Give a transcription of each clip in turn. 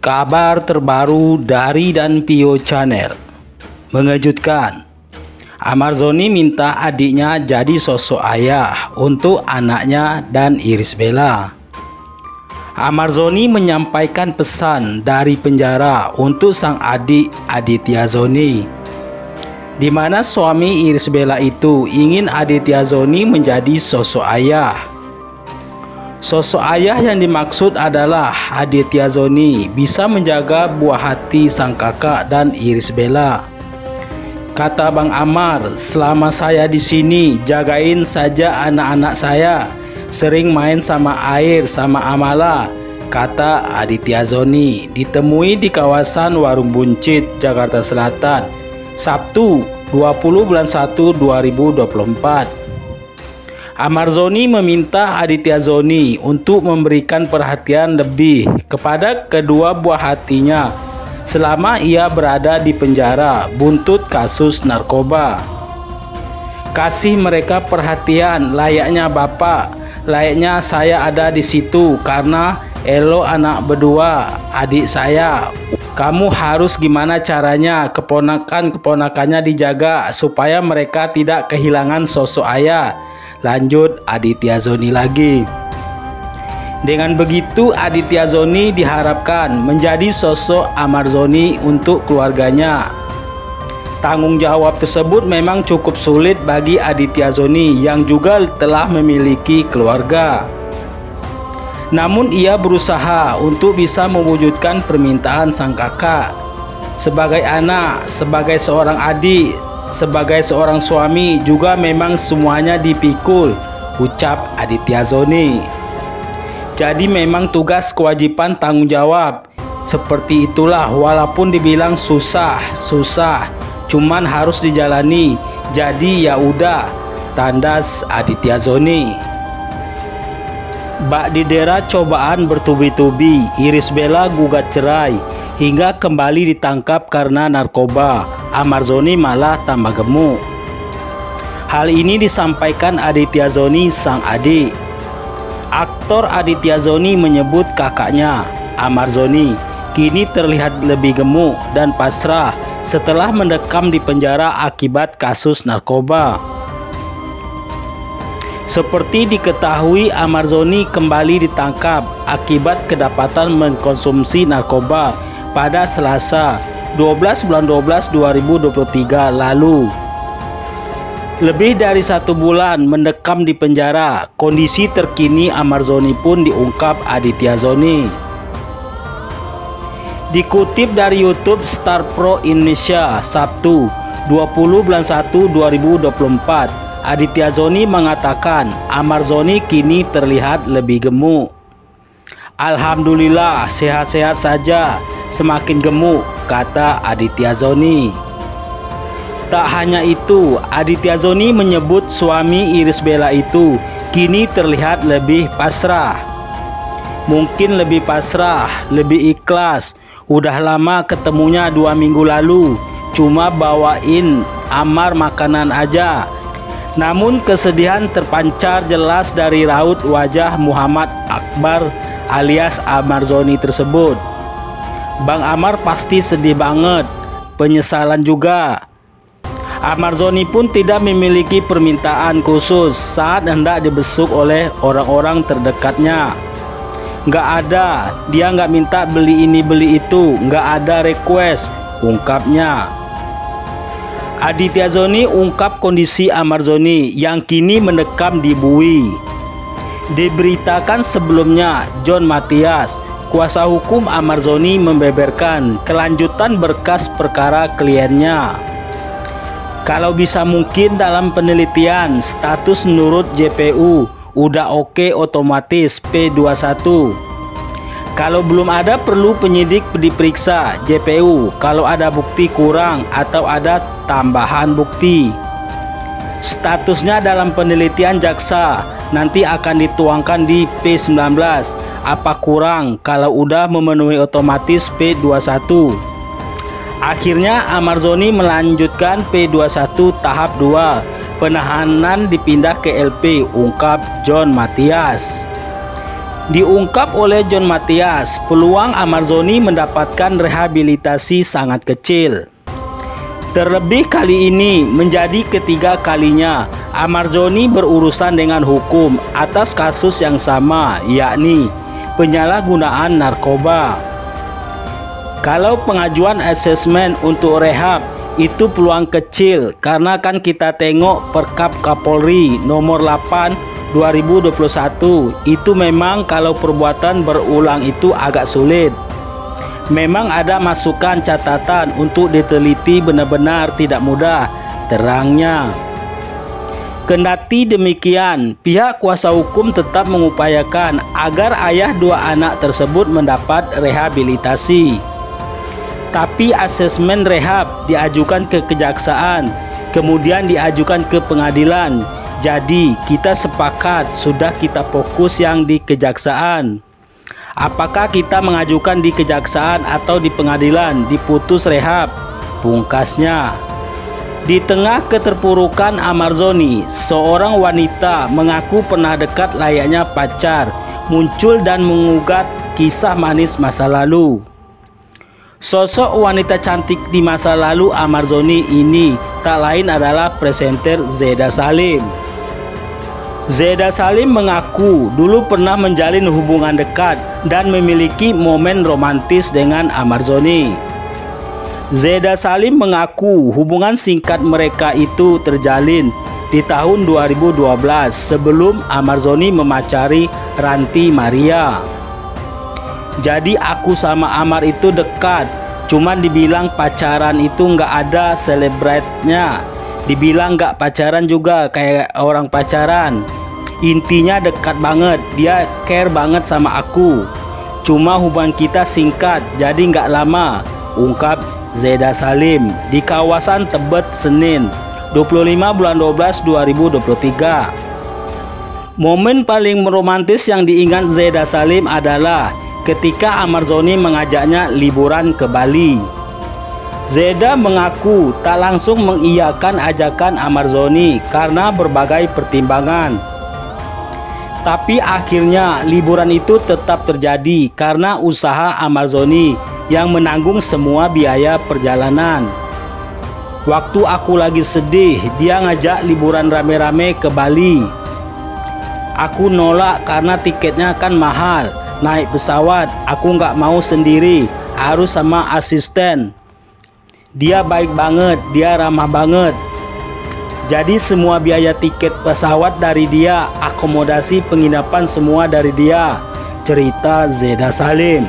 Kabar terbaru dari Danpio Channel. Mengejutkan, Amarzoni minta adiknya jadi sosok ayah untuk anaknya dan Irish Bella. Amarzoni menyampaikan pesan dari penjara untuk sang adik Aditya Zoni, di mana suami Irish Bella itu ingin Aditya Zoni menjadi sosok ayah. Sosok ayah yang dimaksud adalah Aditya Zoni bisa menjaga buah hati sang kakak dan Irish Bella. Kata Bang Amar, selama saya di sini jagain saja anak-anak saya, sering main sama air sama Amala, kata Aditya Zoni, ditemui di kawasan Warung Buncit, Jakarta Selatan, Sabtu 20 bulan 1 2024. Amarzoni meminta Aditya Zoni untuk memberikan perhatian lebih kepada kedua buah hatinya selama ia berada di penjara buntut kasus narkoba. Kasih mereka perhatian layaknya bapak, layaknya saya ada di situ karena Elo anak berdua, adik saya. Kamu harus gimana caranya keponakan-keponakannya dijaga supaya mereka tidak kehilangan sosok ayah. Lanjut Aditya Zoni lagi. Dengan begitu Aditya Zoni diharapkan menjadi sosok Amarzoni untuk keluarganya. Tanggung jawab tersebut memang cukup sulit bagi Aditya Zoni yang juga telah memiliki keluarga. Namun ia berusaha untuk bisa mewujudkan permintaan sang kakak. Sebagai anak, sebagai seorang adik, sebagai seorang suami juga memang semuanya dipikul, ucap Aditya Zoni. Jadi memang tugas kewajiban tanggung jawab. Seperti itulah walaupun dibilang susah, cuman harus dijalani. Jadi ya udah, tandas Aditya Zoni. Bak didera cobaan bertubi-tubi, Irish Bella gugat cerai hingga kembali ditangkap karena narkoba. Amarzoni malah tambah gemuk. Hal ini disampaikan Aditya Zoni sang adik. Aktor Aditya Zoni menyebut kakaknya, Amarzoni, kini terlihat lebih gemuk dan pasrah setelah mendekam di penjara akibat kasus narkoba. Seperti diketahui, Amarzoni kembali ditangkap akibat kedapatan mengkonsumsi narkoba pada Selasa 12 bulan 12 2023 lalu. Lebih dari 1 bulan mendekam di penjara, kondisi terkini Amarzoni pun diungkap Aditya Zoni. Dikutip dari YouTube Star Pro Indonesia, Sabtu 20 bulan 1 2024, Aditya Zoni mengatakan Amarzoni kini terlihat lebih gemuk. Alhamdulillah sehat-sehat saja, semakin gemuk, kata Aditya Zoni. Tak hanya itu, Aditya Zoni menyebut suami Irish Bella itu kini terlihat lebih pasrah. Mungkin lebih pasrah, lebih ikhlas. Udah lama ketemunya 2 minggu lalu, cuma bawain Amar makanan aja. Namun kesedihan terpancar jelas dari raut wajah Muhammad Akbar alias Amarzoni tersebut. Bang Amar pasti sedih banget, penyesalan juga. Amarzoni pun tidak memiliki permintaan khusus saat hendak dibesuk oleh orang-orang terdekatnya. Nggak ada, dia nggak minta beli ini beli itu, nggak ada request, ungkapnya. Aditya Zoni ungkap kondisi Amarzoni yang kini mendekam di Bui. Diberitakan sebelumnya, John Matias, kuasa hukum Amarzoni, membeberkan kelanjutan berkas perkara kliennya. Kalau bisa mungkin dalam penelitian status menurut JPU udah oke otomatis P21. Kalau belum ada perlu penyidik diperiksa JPU kalau ada bukti kurang atau ada tambahan bukti. Statusnya dalam penelitian jaksa nanti akan dituangkan di P19 apa kurang kalau udah memenuhi otomatis P21. Akhirnya Amarzoni melanjutkan P21 tahap 2, penahanan dipindah ke LP, ungkap John Matias. Diungkap oleh John Matthias, peluang Amarzoni mendapatkan rehabilitasi sangat kecil. Terlebih kali ini menjadi ketiga kalinya Amarzoni berurusan dengan hukum atas kasus yang sama, yakni penyalahgunaan narkoba. Kalau pengajuan asesmen untuk rehab itu peluang kecil, karena kan kita tengok Perkap Kapolri nomor 8 2021 itu memang kalau perbuatan berulang itu agak sulit. Memang ada masukan catatan untuk diteliti, benar-benar tidak mudah terangnya. Kendati demikian, pihak kuasa hukum tetap mengupayakan agar ayah dua anak tersebut mendapat rehabilitasi. Tapi asesmen rehab diajukan ke kejaksaan, kemudian diajukan ke pengadilan. Jadi kita sepakat sudah kita fokus yang di kejaksaan. Apakah kita mengajukan di kejaksaan atau di pengadilan diputus rehab? Pungkasnya. Di tengah keterpurukan Amarzoni, seorang wanita mengaku pernah dekat layaknya pacar muncul dan mengugat kisah manis masa lalu. Sosok wanita cantik di masa lalu Amarzoni ini tak lain adalah presenter Zeda Salim. Zeda Salim mengaku dulu pernah menjalin hubungan dekat dan memiliki momen romantis dengan Amarzoni. Zeda Salim mengaku hubungan singkat mereka itu terjalin di tahun 2012 sebelum Amarzoni memacari Ranti Maria. Jadi aku sama Amar itu dekat, cuman dibilang pacaran itu nggak ada celebrate-nya. Dibilang nggak pacaran juga kayak orang pacaran. Intinya dekat banget, dia care banget sama aku. Cuma hubungan kita singkat, jadi nggak lama, ungkap Zeda Salim di kawasan Tebet Senin 25 bulan 12 2023. Momen paling romantis yang diingat Zeda Salim adalah ketika Amarzoni mengajaknya liburan ke Bali. Zeda mengaku tak langsung mengiyakan ajakan Amarzoni karena berbagai pertimbangan. Tapi akhirnya liburan itu tetap terjadi karena usaha Amarzoni yang menanggung semua biaya perjalanan. Waktu aku lagi sedih, dia ngajak liburan rame-rame ke Bali. Aku nolak karena tiketnya kan mahal. Naik pesawat, aku nggak mau sendiri, harus sama asisten. Dia baik banget, dia ramah banget. Jadi semua biaya tiket pesawat dari dia, akomodasi penginapan semua dari dia, cerita Zeda Salim.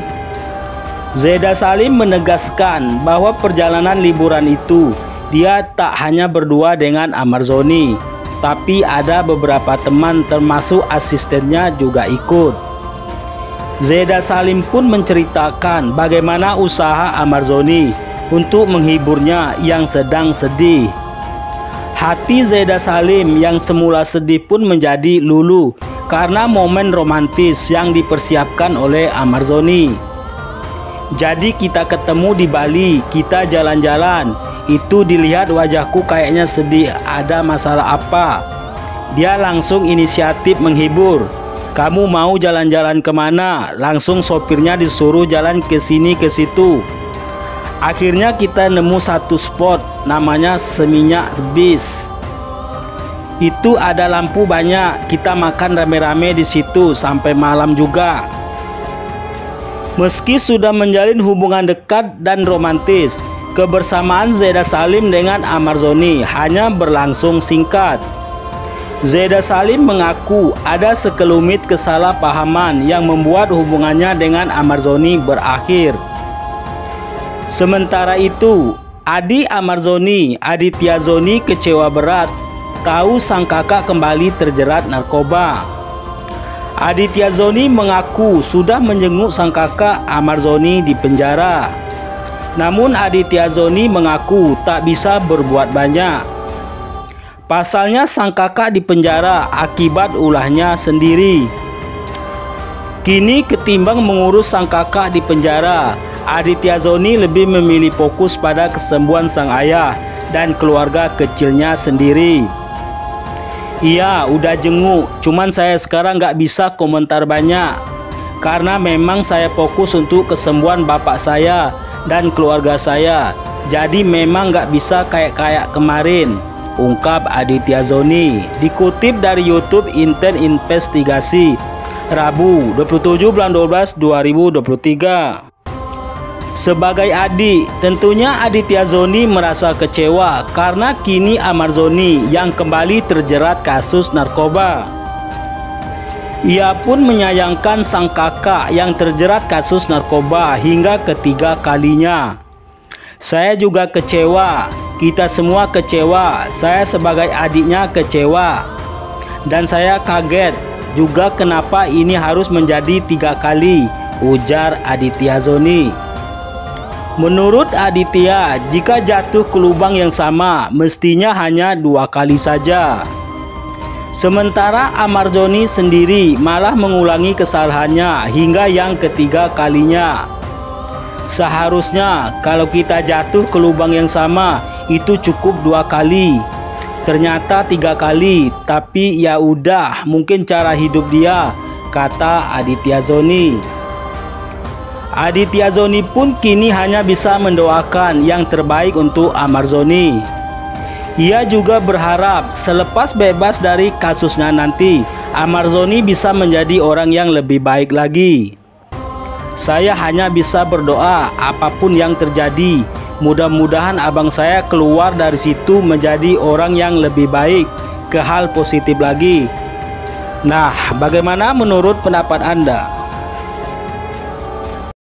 Zeda Salim menegaskan bahwa perjalanan liburan itu dia tak hanya berdua dengan Amarzoni, tapi ada beberapa teman termasuk asistennya juga ikut. Zeda Salim pun menceritakan bagaimana usaha Amarzoni untuk menghiburnya yang sedang sedih. Hati Zeda Salim yang semula sedih pun menjadi luluh karena momen romantis yang dipersiapkan oleh Amarzoni. Jadi kita ketemu di Bali, kita jalan-jalan. Itu dilihat wajahku kayaknya sedih, ada masalah apa? Dia langsung inisiatif menghibur. Kamu mau jalan-jalan kemana? Langsung sopirnya disuruh jalan ke sini ke situ. Akhirnya kita nemu satu spot namanya Seminyak Bis. Itu ada lampu banyak, kita makan rame-rame di situ sampai malam juga. Meski sudah menjalin hubungan dekat dan romantis, kebersamaan Zeda Salim dengan Amarzoni hanya berlangsung singkat. Zeda Salim mengaku ada sekelumit kesalahpahaman yang membuat hubungannya dengan Amarzoni berakhir. Sementara itu, adik Amarzoni, Aditya Zoni, kecewa berat tahu sang kakak kembali terjerat narkoba. Aditya Zoni mengaku sudah menjenguk sang kakak Amarzoni di penjara. Namun Aditya Zoni mengaku tak bisa berbuat banyak. Pasalnya sang kakak di penjara akibat ulahnya sendiri. Kini ketimbang mengurus sang kakak di penjara, Aditya Zoni lebih memilih fokus pada kesembuhan sang ayah dan keluarga kecilnya sendiri. Iya, udah jenguk, cuman saya sekarang nggak bisa komentar banyak. karena memang saya fokus untuk kesembuhan bapak saya dan keluarga saya. Jadi memang nggak bisa kayak kemarin, ungkap Aditya Zoni. Dikutip dari YouTube Inten Investigasi, Rabu 27 bulan 12 2023. Sebagai adik, tentunya Aditya Zoni merasa kecewa karena kini Ahmad Zoni yang kembali terjerat kasus narkoba. Ia pun menyayangkan sang kakak yang terjerat kasus narkoba hingga ketiga kalinya. Saya juga kecewa, kita semua kecewa, saya sebagai adiknya kecewa. Dan saya kaget juga kenapa ini harus menjadi 3 kali, ujar Aditya Zoni. Menurut Aditya, jika jatuh ke lubang yang sama, mestinya hanya 2 kali saja. Sementara Ahmad Zoni sendiri malah mengulangi kesalahannya hingga yang ketiga kalinya. Seharusnya kalau kita jatuh ke lubang yang sama, itu cukup 2 kali. Ternyata 3 kali, tapi ya udah, mungkin cara hidup dia, kata Aditya Zoni. Aditya Zoni pun kini hanya bisa mendoakan yang terbaik untuk Ahmad Zoni. Ia juga berharap selepas bebas dari kasusnya nanti, Ahmad Zoni bisa menjadi orang yang lebih baik lagi. Saya hanya bisa berdoa apapun yang terjadi, mudah-mudahan abang saya keluar dari situ menjadi orang yang lebih baik, ke hal positif lagi. Nah, bagaimana menurut pendapat Anda?